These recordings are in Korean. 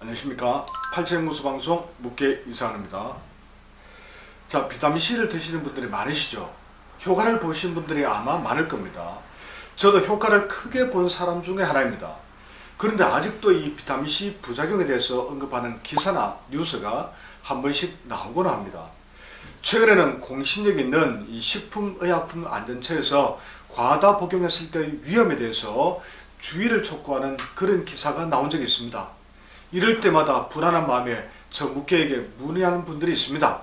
안녕하십니까. 팔체연구소 묵계 이상입니다. 자, 비타민C를 드시는 분들이 많으시죠. 효과를 보신 분들이 아마 많을 겁니다. 저도 효과를 크게 본 사람 중에 하나입니다. 그런데 아직도 이 비타민C 부작용에 대해서 언급하는 기사나 뉴스가 한 번씩 나오곤 합니다. 최근에는 공신력 있는 이 식품의약품안전처에서 과다 복용했을 때의 위험에 대해서 주의를 촉구하는 그런 기사가 나온 적이 있습니다. 이럴 때마다 불안한 마음에 저 묵계에게 문의하는 분들이 있습니다.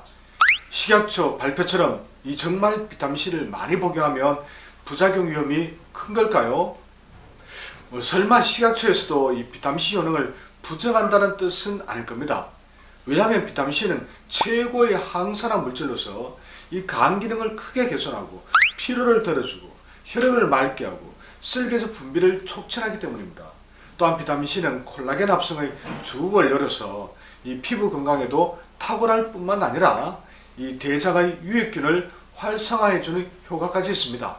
식약처 발표처럼 이 정말 비타민C를 많이 복용하면 부작용 위험이 큰 걸까요? 설마 식약처에서도 이 비타민C 효능을 부정한다는 뜻은 아닐 겁니다. 왜냐하면 비타민C는 최고의 항산화 물질로서 이 간 기능을 크게 개선하고 피로를 덜어주고 혈액을 맑게 하고 쓸개수 분비를 촉진하기 때문입니다. 또한 비타민C는 콜라겐 합성의 주 원료로서 이 피부 건강에도 탁월할 뿐만 아니라 이 대장의 유익균을 활성화해주는 효과까지 있습니다.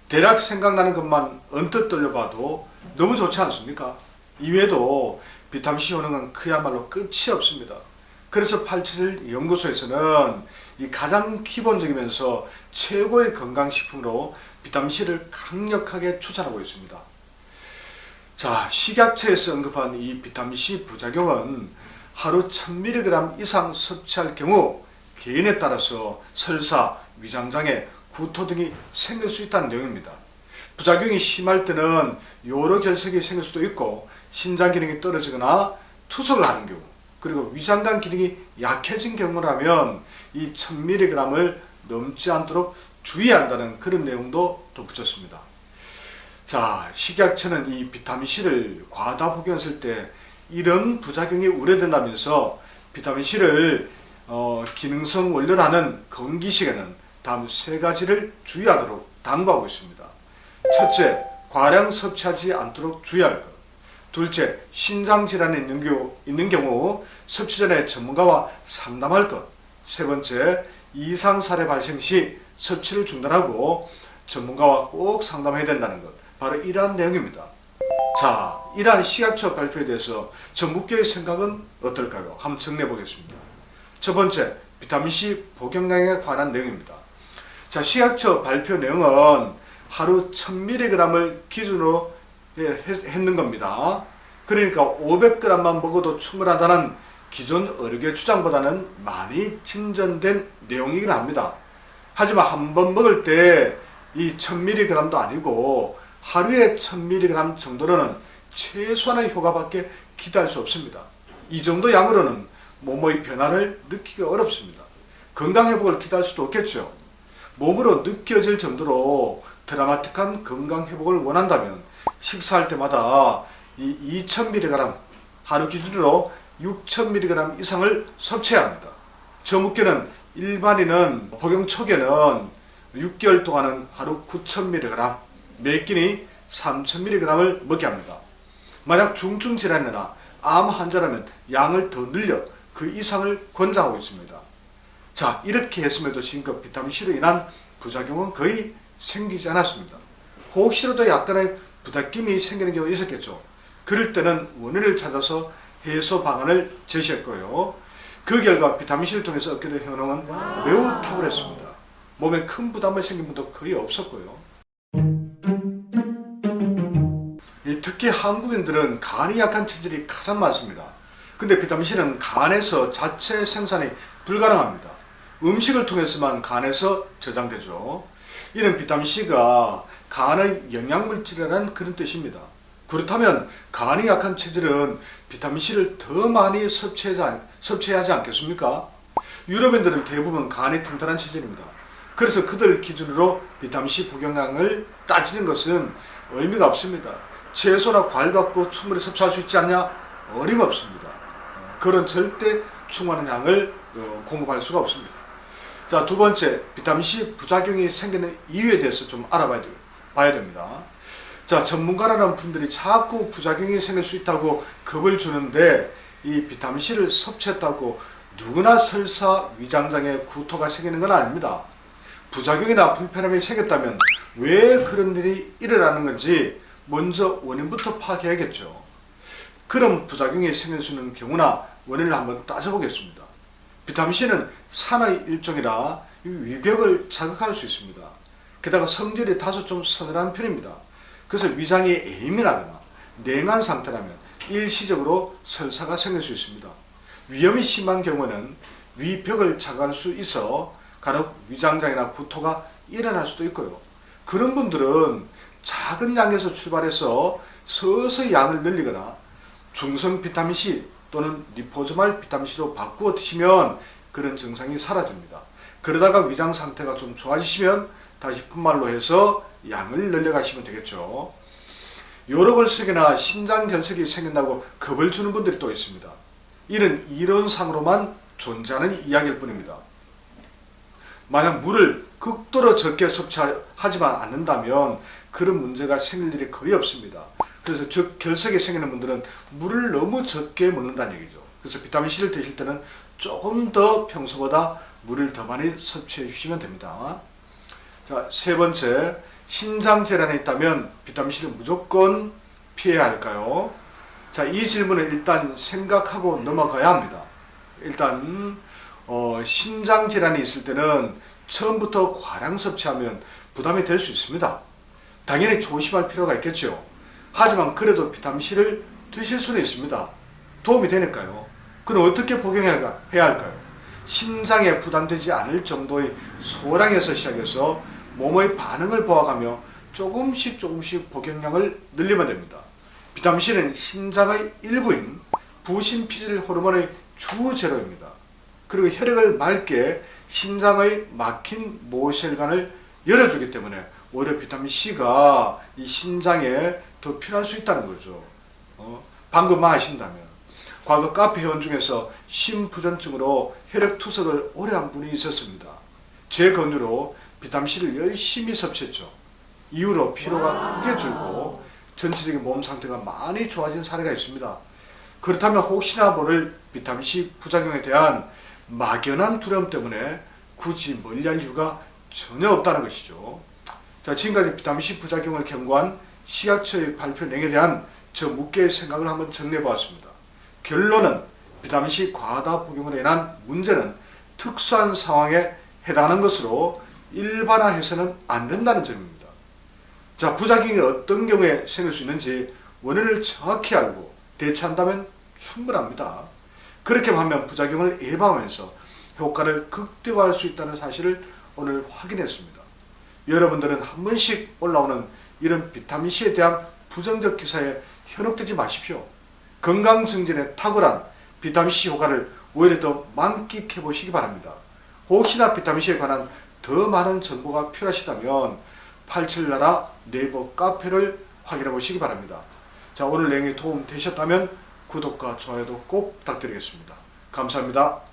대략 생각나는 것만 언뜻 들려봐도 너무 좋지 않습니까? 이외에도 비타민C 효능은 그야말로 끝이 없습니다. 그래서 팔체질 연구소에서는 이 가장 기본적이면서 최고의 건강식품으로 비타민C를 강력하게 추천하고 있습니다. 자, 식약처에서 언급한 이 비타민C 부작용은 하루 1000mg 이상 섭취할 경우 개인에 따라서 설사, 위장장애, 구토 등이 생길 수 있다는 내용입니다. 부작용이 심할 때는 여러 결석이 생길 수도 있고 신장 기능이 떨어지거나 투석을 하는 경우, 그리고 위장관 기능이 약해진 경우라면 이 1000mg을 넘지 않도록 주의해야 한다는 그런 내용도 덧붙였습니다. 자, 식약처는 이 비타민C를 과다 복용했을 때 이런 부작용이 우려된다면서 비타민C를 기능성 원료라는 건기식에는 다음 3가지를 주의하도록 당부하고 있습니다. 첫째, 과량 섭취하지 않도록 주의할 것. 둘째, 신장질환이 있는 경우 섭취 전에 전문가와 상담할 것. 세 번째, 이상 사례 발생 시 섭취를 중단하고 전문가와 꼭 상담해야 된다는 것. 바로 이러한 내용입니다. 자, 이러한 식약처 발표에 대해서 저 묵계의 생각은 어떨까요? 한번 정리해 보겠습니다. 첫 번째, 비타민C 복용량에 관한 내용입니다. 자, 식약처 발표 내용은 하루 1000mg을 기준으로 했는 겁니다. 그러니까 500g만 먹어도 충분하다는 기존 의료계 주장보다는 많이 진전된 내용이긴 합니다. 하지만 한 번 먹을 때 이 1000mg도 아니고 하루에 1000mg 정도로는 최소한의 효과밖에 기대할 수 없습니다. 이 정도 양으로는 몸의 변화를 느끼기 어렵습니다. 건강회복을 기대할 수도 없겠죠. 몸으로 느껴질 정도로 드라마틱한 건강회복을 원한다면 식사할 때마다 이 2000mg, 하루 기준으로 6000mg 이상을 섭취해야 합니다. 저 묵계는 일반인은 복용 초기에는 6개월 동안은 하루 9000mg, 매 끼니 3000mg을 먹게 합니다. 만약 중증질환이나 암 환자라면 양을 더 늘려 그 이상을 권장하고 있습니다. 자, 이렇게 했음에도 지금껏 비타민C로 인한 부작용은 거의 생기지 않았습니다. 혹시라도 약간의 부닥김이 생기는 경우가 있었겠죠. 그럴 때는 원인을 찾아서 해소 방안을 제시했고요. 그 결과 비타민C를 통해서 얻게 된 효능은 매우 탁월했습니다. 몸에 큰 부담을 생긴 분도 거의 없었고요. 특히 한국인들은 간이 약한 체질이 가장 많습니다. 근데 비타민C는 간에서 자체 생산이 불가능합니다. 음식을 통해서만 간에서 저장되죠. 이는 비타민C가 간의 영양물질이라는 그런 뜻입니다. 그렇다면 간이 약한 체질은 비타민C를 더 많이 섭취해야 하지 않겠습니까? 유럽인들은 대부분 간이 튼튼한 체질입니다. 그래서 그들 기준으로 비타민C 복용량을 따지는 것은 의미가 없습니다. 채소나 과일 갖고 충분히 섭취할 수 있지 않냐? 어림없습니다. 그런 절대 충분한 양을 공급할 수가 없습니다. 자, 두 번째, 비타민C 부작용이 생기는 이유에 대해서 좀 알아봐야 됩니다. 자, 전문가라는 분들이 자꾸 부작용이 생길 수 있다고 겁을 주는데 이 비타민C를 섭취했다고 누구나 설사 위장장애 구토가 생기는 건 아닙니다. 부작용이나 불편함이 생겼다면 왜 그런 일이 일어나는 건지 먼저 원인부터 파악해야겠죠. 그럼 부작용이 생길 수 있는 경우나 원인을 한번 따져보겠습니다. 비타민C는 산의 일종이라 위벽을 자극할 수 있습니다. 게다가 성질이 다소 좀 서늘한 편입니다. 그래서 위장이 예민하거나 냉한 상태라면 일시적으로 설사가 생길 수 있습니다. 위염이 심한 경우는 위벽을 자극할 수 있어 간혹 위장장애나 구토가 일어날 수도 있고요. 그런 분들은 작은 양에서 출발해서 서서히 양을 늘리거나 중성 비타민C 또는 리포소말 비타민C로 바꾸어 드시면 그런 증상이 사라집니다. 그러다가 위장 상태가 좀 좋아지시면 다시 분말로 해서 양을 늘려가시면 되겠죠. 요로골석이나 신장결석이 생긴다고 겁을 주는 분들이 또 있습니다. 이는 이론상으로만 존재하는 이야기일 뿐입니다. 만약 물을 극도로 적게 섭취하지만 않는다면 그런 문제가 생길 일이 거의 없습니다. 그래서 즉 결석이 생기는 분들은 물을 너무 적게 먹는다는 얘기죠. 그래서 비타민C를 드실 때는 조금 더 평소보다 물을 더 많이 섭취해 주시면 됩니다. 자, 세 번째, 신장질환이 있다면 비타민C를 무조건 피해야 할까요? 자, 이 질문을 일단 생각하고 넘어가야 합니다. 일단 신장질환이 있을 때는 처음부터 과량 섭취하면 부담이 될 수 있습니다. 당연히 조심할 필요가 있겠죠. 하지만 그래도 비타민C를 드실 수는 있습니다. 도움이 되니까요. 그럼 어떻게 복용해야 할까요? 심장에 부담되지 않을 정도의 소량에서 시작해서 몸의 반응을 보아가며 조금씩 복용량을 늘리면 됩니다. 비타민C는 신장의 일부인 부신피질 호르몬의 주재료입니다. 그리고 혈액을 맑게 신장의 막힌 모세혈관을 열어주기 때문에 오히려 비타민C가 이 신장에 더 필요할 수 있다는 거죠. 방금만 하신다면. 과거 카페 회원 중에서 심부전증으로 혈액 투석을 오래 한 분이 있었습니다. 제 권유로 비타민C를 열심히 섭취했죠. 이후로 피로가 크게 줄고 전체적인 몸 상태가 많이 좋아진 사례가 있습니다. 그렇다면 혹시나 모를 비타민C 부작용에 대한 막연한 두려움 때문에 굳이 멀리할 이유가 전혀 없다는 것이죠. 자, 지금까지 비타민C 부작용을 경고한 식약처의 발표 내용에 대한 저 묻게의 생각을 한번 정리해 보았습니다. 결론은 비타민C 과다 복용으로 인한 문제는 특수한 상황에 해당하는 것으로 일반화해서는 안 된다는 점입니다. 자, 부작용이 어떤 경우에 생길 수 있는지 원인을 정확히 알고 대처한다면 충분합니다. 그렇게 하면 부작용을 예방하면서 효과를 극대화할 수 있다는 사실을 오늘 확인했습니다. 여러분들은 한 번씩 올라오는 이런 비타민C에 대한 부정적 기사에 현혹되지 마십시오. 건강 증진에 탁월한 비타민C 효과를 오히려 더 만끽해 보시기 바랍니다. 혹시나 비타민C에 관한 더 많은 정보가 필요하시다면 87나라 네이버 카페를 확인해 보시기 바랍니다. 자, 오늘 내용이 도움 되셨다면 구독과 좋아요도 꼭 부탁드리겠습니다. 감사합니다.